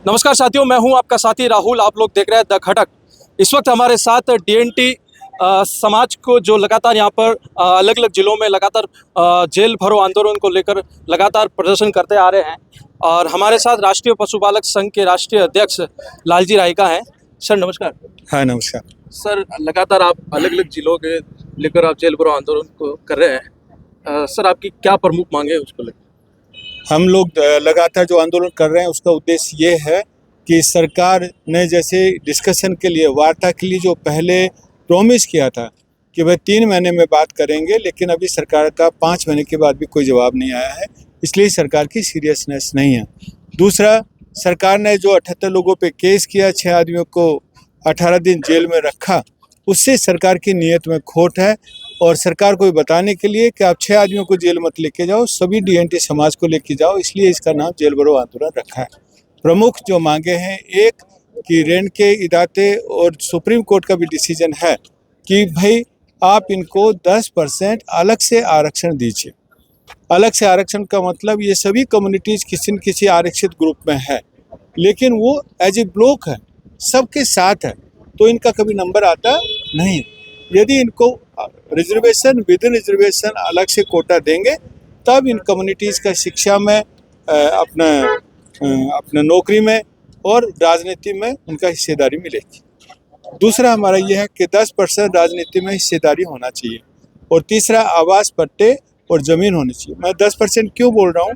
नमस्कार साथियों, मैं हूं आपका साथी राहुल। आप लोग देख रहे हैं द खटक। इस वक्त हमारे साथ डीएनटी समाज को जो लगातार यहां पर अलग अलग जिलों में लगातार जेल भरो आंदोलन को लेकर लगातार प्रदर्शन करते आ रहे हैं। और हमारे साथ राष्ट्रीय पशुपालक संघ के राष्ट्रीय अध्यक्ष लालजी रायका हैं। सर नमस्कार। हाँ नमस्कार। सर, लगातार आप अलग अलग जिलों के लेकर आप जेल भरो आंदोलन को कर रहे हैं। सर, आपकी क्या प्रमुख मांगे हैं उसको लेकर? हम लोग लगातार जो आंदोलन कर रहे हैं उसका उद्देश्य ये है कि सरकार ने जैसे डिस्कशन के लिए, वार्ता के लिए जो पहले प्रॉमिस किया था कि भाई 3 महीने में बात करेंगे, लेकिन अभी सरकार का 5 महीने के बाद भी कोई जवाब नहीं आया है। इसलिए सरकार की सीरियसनेस नहीं है। दूसरा, सरकार ने जो 78 लोगों पे केस किया, 6 आदमियों को 18 दिन जेल में रखा, उससे सरकार की नीयत में खोट है। और सरकार को बताने के लिए कि आप 6 आदमियों को जेल मत लेके जाओ, सभी डीएनटी समाज को लेके जाओ, इसलिए इसका नाम जेल भरो आंदोलन रखा है। प्रमुख जो मांगे हैं, एक कि रेंट के इदाते और सुप्रीम कोर्ट का भी डिसीजन है कि भाई आप इनको 10% अलग से आरक्षण दीजिए। अलग से आरक्षण का मतलब ये सभी कम्युनिटीज़ किसी न किसी आरक्षित ग्रुप में है, लेकिन वो एज ए ब्लॉक है, सबके साथ है, तो इनका कभी नंबर आता नहीं। यदि इनको रिजर्वेशन विद इन रिजर्वेशन अलग से कोटा देंगे, तब इन कम्युनिटीज़ का शिक्षा में, अपना नौकरी में और राजनीति में उनका हिस्सेदारी मिलेगी। दूसरा हमारा यह है कि 10% राजनीति में हिस्सेदारी होना चाहिए। और तीसरा, आवास पट्टे और ज़मीन होनी चाहिए। मैं 10% क्यों बोल रहा हूँ?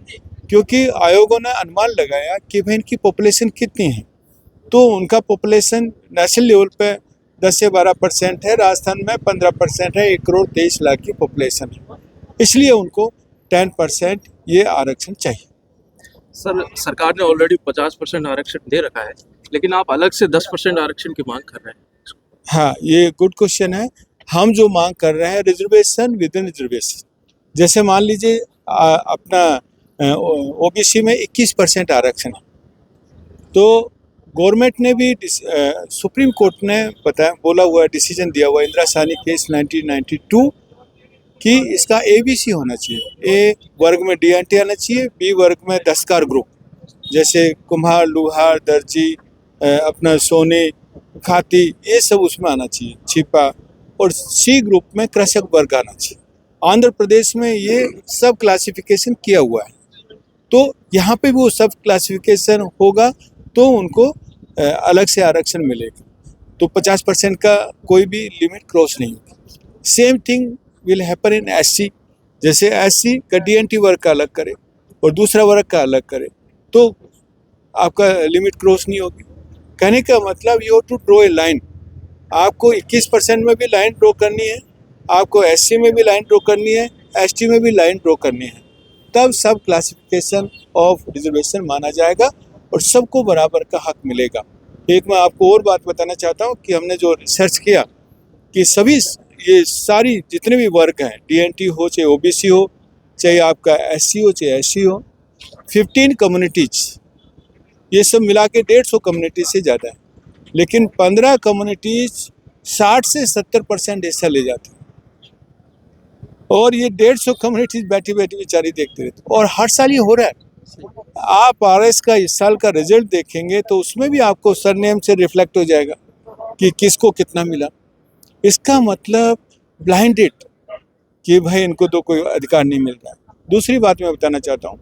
क्योंकि आयोगों ने अनुमान लगाया कि भाई इनकी पॉपुलेशन कितनी है, तो उनका पॉपुलेशन नेशनल लेवल पे 10 से 12% है, राजस्थान में 15% है, 1 करोड़ 23 लाख की पॉपुलेशन है, इसलिए उनको 10% ये आरक्षण चाहिए। सर, सरकार ने ऑलरेडी 50% आरक्षण दे रखा है, लेकिन आप अलग से 10% आरक्षण की मांग कर रहे हैं। हाँ, ये गुड क्वेश्चन है। हम जो मांग कर रहे हैं रिजर्वेशन विद इन रिजर्वेशन, जैसे मान लीजिए अपना ओबीसी में 21% आरक्षण है, तो गवर्नमेंट ने भी सुप्रीम कोर्ट ने बोला हुआ है, डिसीजन दिया हुआ है, इंदिरा साहनी केस 1992 कि इसका ABC होना चाहिए। ए वर्ग में डीएनटी आना चाहिए, बी वर्ग में दस्तकार ग्रुप जैसे कुम्हार, लुहार, दर्जी, अपना सोने, खाती, ये सब उसमें आना चाहिए, छिपा। और सी ग्रुप में कृषक वर्ग आना चाहिए। आंध्र प्रदेश में ये सब क्लासिफिकेशन किया हुआ है, तो यहाँ पे भी वो सब क्लासिफिकेशन होगा तो उनको अलग से आरक्षण मिलेगा। तो 50% का कोई भी लिमिट क्रॉस नहीं होगी। Same thing will happen in SC। जैसे SC का डीएनटी वर्ग का अलग करे और दूसरा वर्ग का अलग करे, तो आपका लिमिट क्रॉस नहीं होगी। कहने का मतलब you have to draw a line. आपको 21% में भी लाइन ड्रॉ करनी है, आपको SC में भी लाइन ड्रॉ करनी है, ST में भी लाइन ड्रॉ करनी है, तब सब क्लासिफिकेशन ऑफ रिजर्वेशन माना जाएगा और सबको बराबर का हक मिलेगा। एक मैं आपको और बात बताना चाहता हूँ कि हमने जो रिसर्च किया कि सभी ये सारी जितने भी वर्ग हैं, डीएनटी हो चाहे OBC हो, चाहे आपका SC हो चाहे SC हो, 15 कम्युनिटीज, ये सब मिला के 150 कम्युनिटी से ज़्यादा है, लेकिन 15 कम्युनिटीज 60 से 70% हिस्सा ले जाते हैं। और ये 150 कम्युनिटीज बैठी बैठी बेचारी देखते रहते, और हर साल ये हो रहा है। आप RS का इस साल का रिजल्ट देखेंगे तो उसमें भी आपको सरनेम से रिफ्लेक्ट हो जाएगा कि किसको कितना मिला। इसका मतलब ब्लाइंडेड कि भाई इनको तो कोई अधिकार नहीं मिल रहा है। दूसरी बात मैं बताना चाहता हूँ,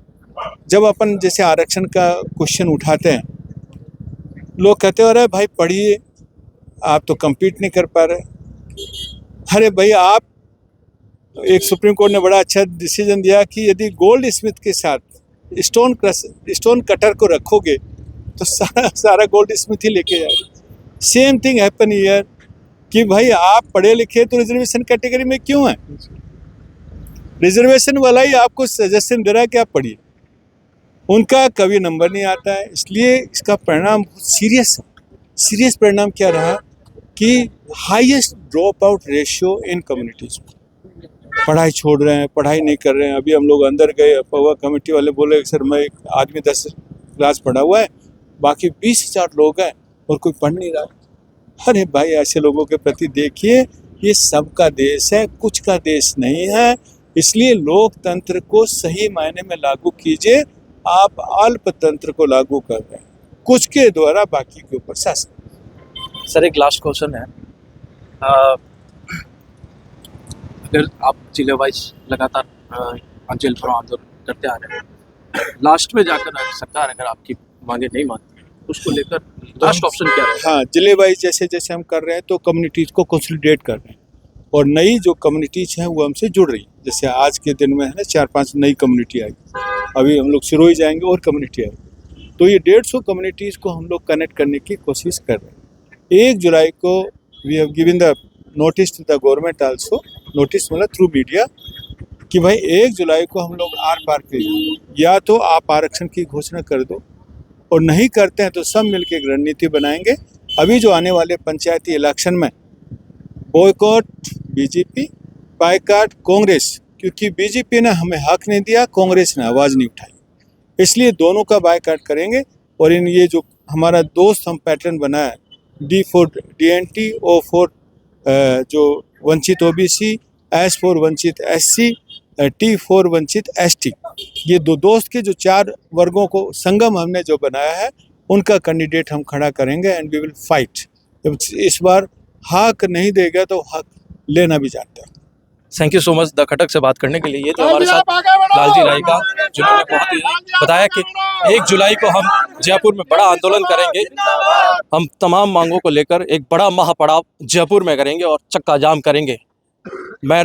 जब अपन जैसे आरक्षण का क्वेश्चन उठाते हैं, लोग कहते हैं अरे भाई पढ़िए, आप तो कम्पीट नहीं कर पा रहे। अरे भाई, आप एक सुप्रीम कोर्ट ने बड़ा अच्छा डिसीजन दिया कि यदि गोल्ड स्मिथ के साथ स्टोन कटर को रखोगे तो सारा गोल्ड स्मिथ ही लेके जाएगा। सेम थिंग हैपन हियर कि भाई आप पढ़े लिखे तो रिजर्वेशन कैटेगरी में क्यों हैं? रिजर्वेशन वाला ही आपको सजेशन दे रहा है कि आप पढ़िए, उनका कभी नंबर नहीं आता है। इसलिए इसका परिणाम बहुत सीरियस है। सीरियस परिणाम क्या रहा कि highest drop out ratio in communities. पढ़ाई छोड़ रहे हैं, पढ़ाई नहीं कर रहे हैं। अभी हम लोग अंदर गए, पवा कमेटी वाले बोले सर मैं एक आदमी 10 क्लास पढ़ा हुआ है, बाकी 20,000 लोग हैं और कोई पढ़ नहीं रहा। अरे भाई, ऐसे लोगों के प्रति देखिए, ये सबका देश है, कुछ का देश नहीं है। इसलिए लोकतंत्र को सही मायने में लागू कीजिए। आप अल्पतंत्र को लागू कर रहे हैं। कुछ के द्वारा बाकी के ऊपर शासन। सर एक लास्ट क्वेश्चन है, अ, अगर आप जिले वाइज लगातार जेल भरो आंदोलन करते आ रहे हैं, लास्ट में जाकर सरकार अगर आपकी मांगे नहीं मानती है, उसको लेकर लास्ट ऑप्शन क्या है? हाँ, जिले वाइज जैसे जैसे हम कर रहे हैं तो कम्युनिटीज़ को कंसोलिडेट कर रहे हैं और नई जो कम्युनिटीज़ हैं वो हमसे जुड़ रही हैं। जैसे आज के दिन में है ना 4-5 नई कम्युनिटी आई, अभी हम लोग सिरोही जाएंगे और कम्युनिटी आई, तो ये 150 कम्युनिटीज़ को हम लोग कनेक्ट करने की कोशिश कर रहे हैं। 1 जुलाई को we have given the notice to the government also, notice मतलब थ्रू मीडिया, कि भाई 1 जुलाई को हम लोग आर पार के या तो आप आरक्षण की घोषणा कर दो और नहीं करते हैं तो सब मिलकर एक रणनीति बनाएंगे। अभी जो आने वाले पंचायती इलेक्शन में बॉयकॉट बीजेपी, बायकॉट कांग्रेस, क्योंकि बीजेपी ने हमें हक नहीं दिया, कांग्रेस ने आवाज़ नहीं उठाई, इसलिए दोनों का बायकॉट करेंगे। और इन ये जो हमारा दोस्त हम पैटर्न बनाया D for DNT, O for जो वंचित OBC, S फॉर वंचित SC, T फॉर वंचित ST, ये दो दोस्त के जो 4 वर्गों को संगम हमने जो बनाया है उनका कैंडिडेट हम खड़ा करेंगे एंड वी विल फाइट। इस बार हक नहीं देगा तो हक लेना भी जानता है। Thank you so much the Khatak से बात करने के लिए। ये तो हमारे साथ लालजी रायका, जिन्होंने बहुत ही बताया कि 1 जुलाई को हम जयपुर में बड़ा आंदोलन करेंगे, हम तमाम मांगों को लेकर एक बड़ा महापड़ाव जयपुर में करेंगे और चक्का जाम करेंगे। मैं